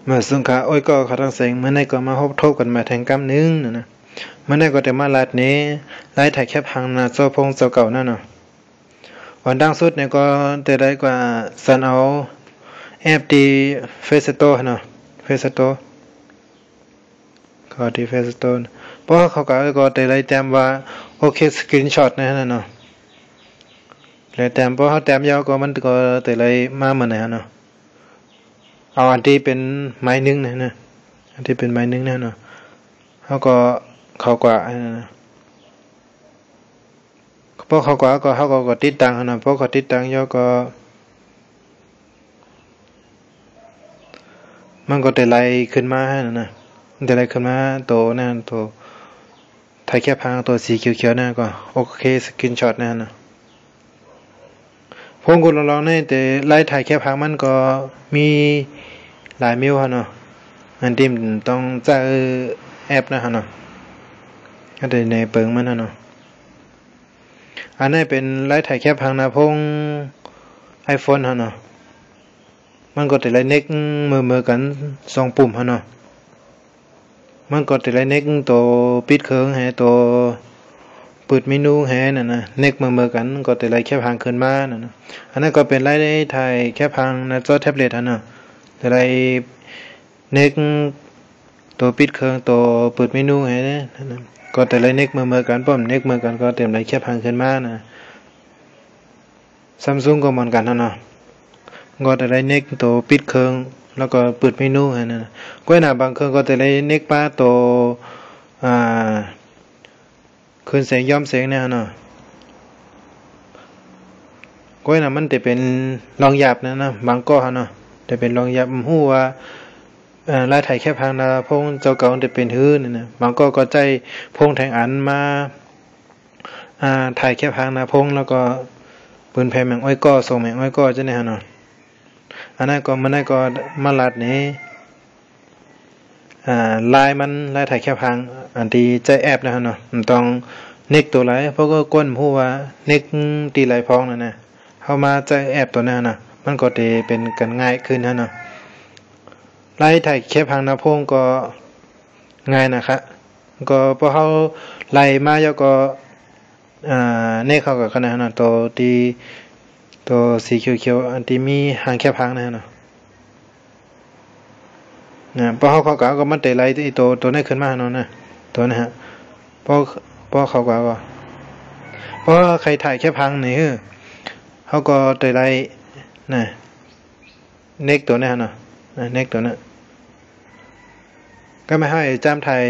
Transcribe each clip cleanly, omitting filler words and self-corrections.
เมื่อสุงขาอ้อยก็เขาทั้งเสียงเมื่อไหนก็มาพบทบกันมาแทงกำนึงนะเมื่อไหนก็จะมาลาดนี้ไล่ถ่ายแคบพังนะโซพงโซเก่านั่นเนาะวันดังสุดเนี่ยก็จะได้กว่าสันเอาแอปดีเฟซโต้เนาะเฟซโต้ก็ดีเฟซโต้เพราะเขาก็จะได้แต้มว่าโอเคสกรีนช็อตนะเนาะแล้วแต้มเพราะเขาแต้มยาวก็มันก็จะได้มาเหมือนไหนเนาะเอาอันที่เป็นไม้นึ่งนะอันที่เป็นไม้นึ่งนะเนาะเขาก็กว่าเพราะเขาก็ติดตังนะเพราะเขาติดตังยาวก็มันก็จะไล่ขึ้นมานะจะไล่ขึ้นมาโตนั่นโตถ่ายแค่พังตัวสีเขียวๆนั่นก็โอเคสกรีนช็อตนั่นนะพงกุลลองนี่แต่ไล่ถ่ายแค่พังมันก็มีหลายมิวฮะเนาะอันที่ต้องเจอแอปนะฮะเนาะก็ได้ในเปิงมันฮะเนาะอันนี้เป็นไล่ถ่ายแค่พังนะพง iPhone ฮะเนาะมันก็จะไล่เน็กมือกัน2ปุ่มฮะเนาะมันก็จะไล่เน็กตัวปิดเครื่องให้ตัวเปิดเมนูให้นั่นนะเน็กมือกันก็จะไล่แค่พังขึ้นมานั่นนะอันนั้นก็เป็นไล่ถ่ายแค่พังในจอแท็บเล็ตฮะเนาะจะไล่เน็กตัวปิดเครื่องตัวเปิดเมนูให้นั่นนะก็จะไล่เน็กมือกันป้อมเน็กมือกันก็เต็มไล่แค่พังขึ้นมานะSamsung ก็เหมือนกันนะก็จะได้เน็กตัวปิดเครื่องแล้วก็เปิดเมนูให้นะก็น่ะบางเครื่องก็จะได้เน็กป้าตัวคืนแสงย้อมแสงเนี่ยนะก็น่ะมันจะเป็นรองหยาบนะบางก็เนาะจะเป็นรองหยาบฮู้ว่าลายถ่ายแค่พังนะพงเจ้าเก่าจะเป็นหื้อนี่นะบางก็ใจพงแทงอันมาถ่ายแค่พังนะพงแล้วก็ปืนแผ่แมงอ้อยก็ส่งแมงอ้อยก็จะเนี่ยเนาะอันนั้นก็มันได้ก็มาลัดนี้ลายมันลายถ่ายแค่พังอันที่ใจแอบนะเนาะมันต้องเน็กตัวไรเพราะก็ก้นผู้ว่าเน็กตีไรพองนั่นนะเข้ามาใจแอบตัวนั้นนะมันก็จะเป็นกันง่ายขึ้นนะเนาะลายถ่ายแค่พังนะพงก็ง่ายนะครับก็พอเขาไล่มาแล้วก็เน็กเข้ากับขนาดนั้นตัวสีเขียวๆอันที่มีหางแค่พังนะเนาะพอเขาก็มันเตะไล่ที่ตัวนี้ขึ้นมาเนาะนะตัวนี้ฮะพอเขาก็เพราะใครถ่ายแค่พังนี่เขาก็เตะไล่นะเน็กตัวนี้เนาะเน็กตัวนี้ก็ไม่ให้จ้ำถ่าย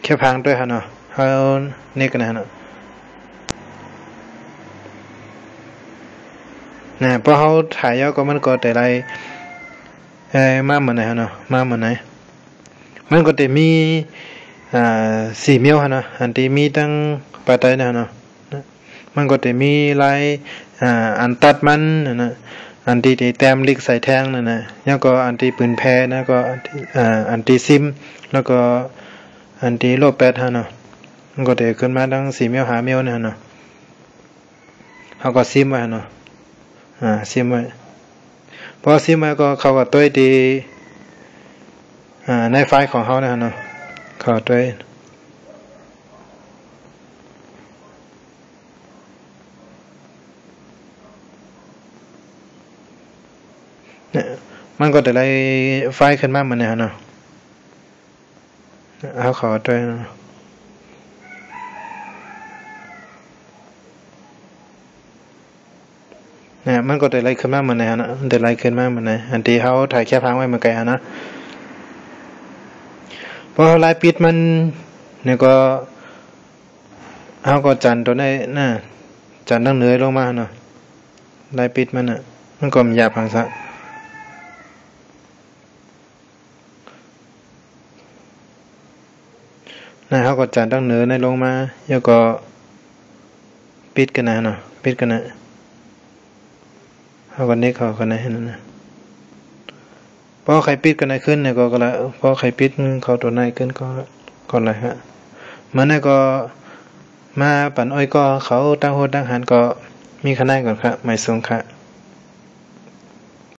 แค่พังด้วยฮะเนาะเขาเน็กกันนะเนาะพอเขาถ่ายแล้วก็มันก็แต่ไรมาเหมือนไหนฮะเนาะมาเหมือนไหนมันก็จะมี4เมียวฮะเนาะอันที่มีตั้งปาไตนะเนาะมันก็จะมีลายอันตัดมันนะอันที่แต้มลิกใส่แทงนั่นนะแล้วก็อันที่ปืนแพ้นะก็อันที่ซิมแล้วก็อันที่โลแปดฮะเนาะมันก็จะขึ้นมาตั้ง4เมียว5เมียวนะเนาะเขาก็ซิมไว้เนาะซิมไว้พอซิมไว้ก็เข้ากับตัวดีในไฟล์ของเขานะเนาะเข้าตัวเนี่ยมันก็จะได้ไฟล์ขึ้นมาเหมือนเนี่ยเนาะเอาเข้าตัวเนี่ยมันก็จะไล่ขึ้นมาเหมือนไหนนะจะไล่ขึ้นมาเหมือนไหนอันที่เขาถ่ายแค่พังไว้เมื่อไงนะพอไล่ปิดมันเนี่ยก็เขาก็จันตัวนี้น่ะจันตั้งเหนือลงมาเนาะไล่ปิดมันอ่ะมันก็มีหยาบพังซะน่ะเขาก็จันตั้งเหนือในลงมาแล้วก็ปิดกันนะเนาะปิดกันนะเขาก็เน็กเขากันนะนั่นนะพอใครปิดกันไหนขึ้นเนี่ยก็ละพอใครปิดเขาตัวไหนขึ้นก็อะไรฮะมันเนี่ยก็มาปั่นอ้อยก็เขาตั้งโหดตั้งหันก็มีคะแนนก่อนครับไม่สูงค่ะ